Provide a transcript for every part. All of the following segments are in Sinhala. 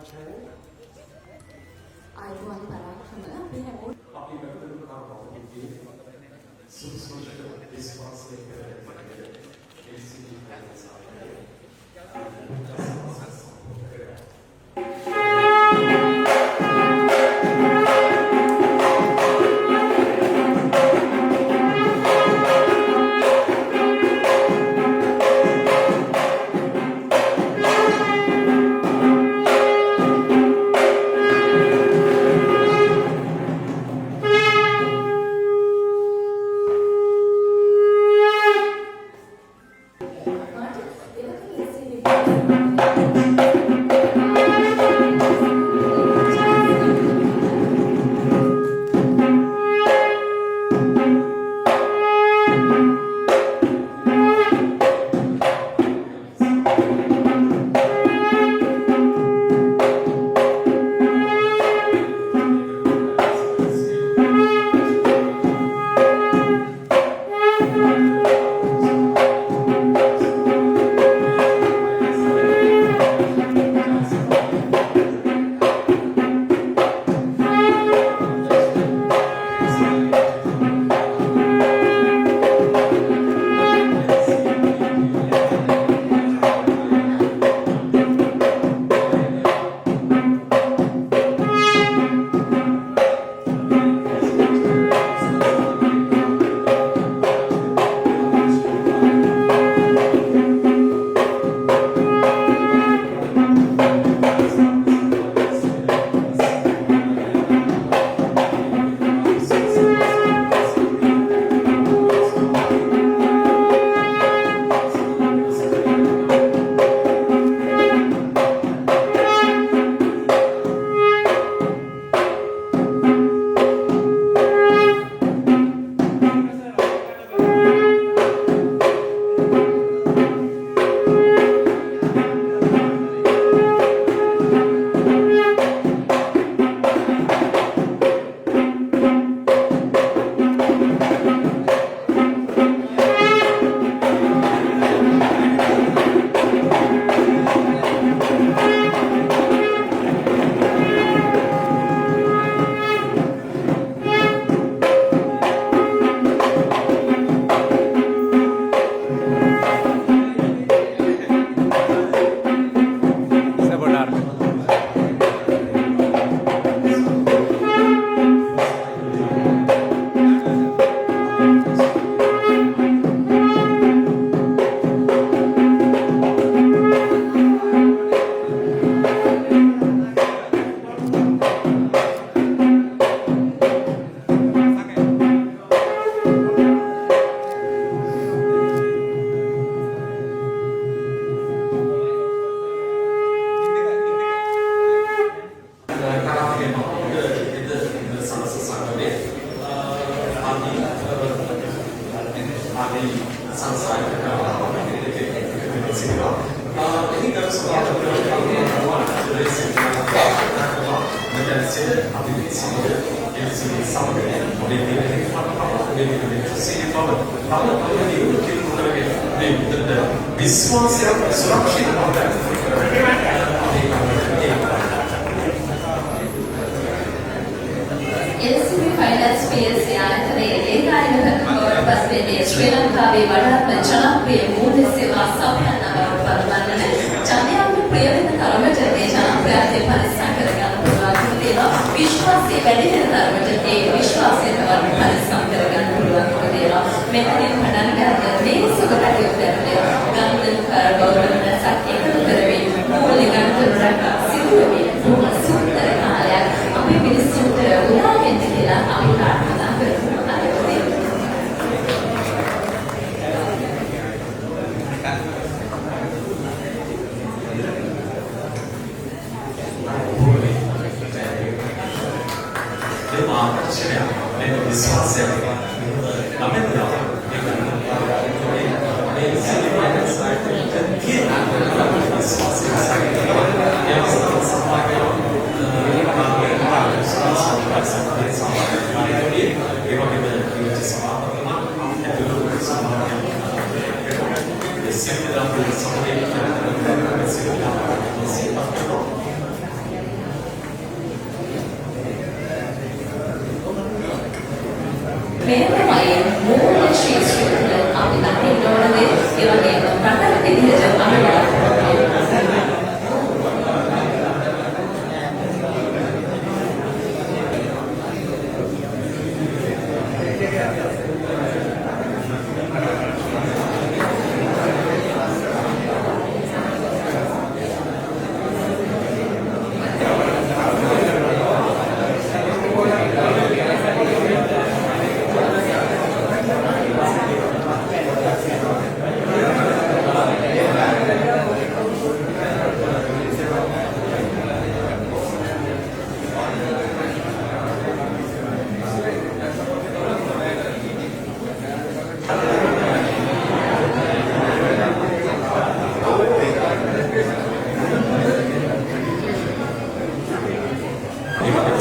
ආයුබෝවන් පරාක්‍රම අපි හැමෝම අපි මෙතන කරනවා ඉන්නේ සුසුෂ්ඨ විශ්වාසයේ කරන්නේ එල්සිඩි පැනසාවේ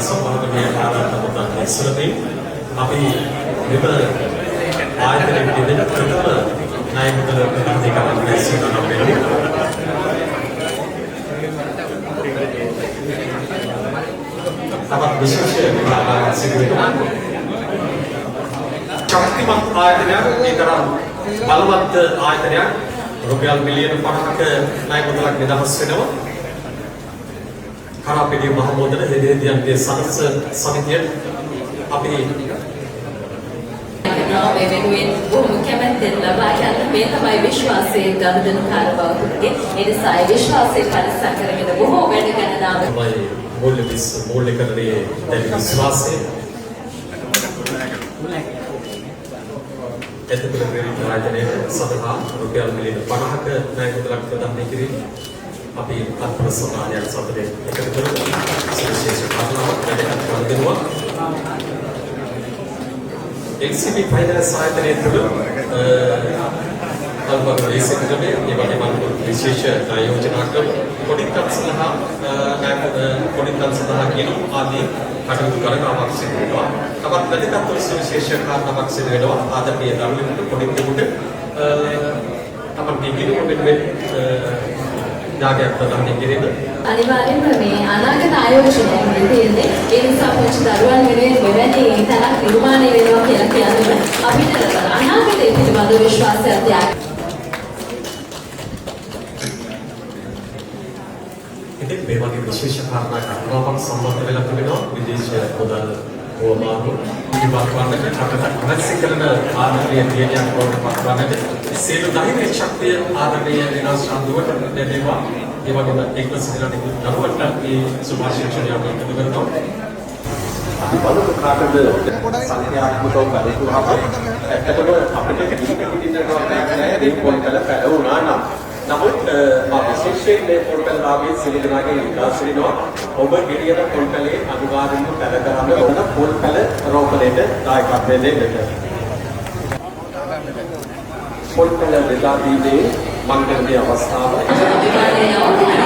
සම්මානීය ආරාධනාවක් ඉස්සරදී අපි මෙම ආයතනයේ දෙන ප්‍රථම ණය මුදල ප්‍රතිකාරක සිදුවන වෙන්නේ තවත් විශේෂ විභාගයක් සිදු වෙනවා. ශක්තිමත් ආයතනයක් ඒ තරම් බලවත් ආයතනයක් රුපියල් මිලියන 50ක ණය මුදලක් නිදහස් වෙනවා. කරාපිටිය මහමෝදන හෙදියන්ගේ සනස සමිතිය අපි මේ වෙනුවෙන් බොහොම කැමැත්තෙන් ලබා ගන්න මේ තමයි විශ්වාසයේ ගනුදෙනු කාර්යබහුලගේ ඒ නිසා ඒ විශ්වාසයේ පරිසම් කරගෙන බොහෝ වැඩ ගණනාවක් තමයි මූල්‍ය කරන්නේ දැන් විශ්වාසය එතකොට ප්‍රේරිත ආයතනයේ සඳහා රුපියල් මිලියන 50ක ණය මුදලක් ප්‍රදානය කිරීම අපි අත්පොර සමාජයක් සමග එකතු කරගෙන විශේෂ කාරණාවක් වැඩකට ගන්නවා. XCB ෆයිනෑන්ස් ආයතනයේ තුල අල්ප රේසින් ක්‍රමයේ ඒ වගේම විශේෂ ආයෝජනා ක්‍රම පොඩිකත් සඳහා පොඩිකත් සඳහා කියන ආදී කටයුතු කරන අවශ්‍ය වෙනවා. තවත් වැදගත් විශේෂ කාරණාවක් සිදු වෙනවා. ආදරණීය දරුවෙකුට පොඩිකෙකුට අපේ ගිණුම වෙනුවෙන් යාගයක් ප්‍රදානය කිරීම අනිවාර්යෙන්ම මේ අනාගත ආයෝජනයක් තියෙන්නේ ඒ නිසා පුංචි දරුවන් වෙනුවෙන් මෙවැනි තැනක් නිර්මාණය වෙනවා කියලා කියන්නේ අපිට අනාගතයේ පිළිබඳ විශ්වාසයක් තියාගන්න. ඉතින් මේ වගේ විශේෂ කාරණා කරුණාවක් සම්බන්ධ වෙලා තිබෙනවා විදේශ මුදල් හොමාරු විභාග වන්නට අපට අවශ්‍ය කරන ආර්ථික දියණියක් බවට පත්වන්නට සියලු ධෛර්ය ශක්තිය ආදරණීය විනාශ සම්දුවට ලැබෙනවා. ඒ වගේම එක්ව සිටින දරුවන්ට මේ සුභාශිංසනය අපි එකතු කරනවා. අපි බලමු කාටද සංඛ්‍යාත්මකව බලපුවාම ඇත්තටම අපිට පිළිපදින්නට නැහැ මේ පොල්කල පැලුණා නම්. නමුත් විශේෂයෙන් මේ පොල්කලාගේ සිලිදනාගේ විකාශිනවා ඔබ ගෙඩියට පොල්කලේ අනිවාර්යයෙන්ම පැල කරන්න ඕන පොල්කල රෝපණයට දායකත්වය දෙන්නට. පොල්කල දෙලා දීදී මංගලයේ අවස්ථාව අනිවාර්යයෙන්ම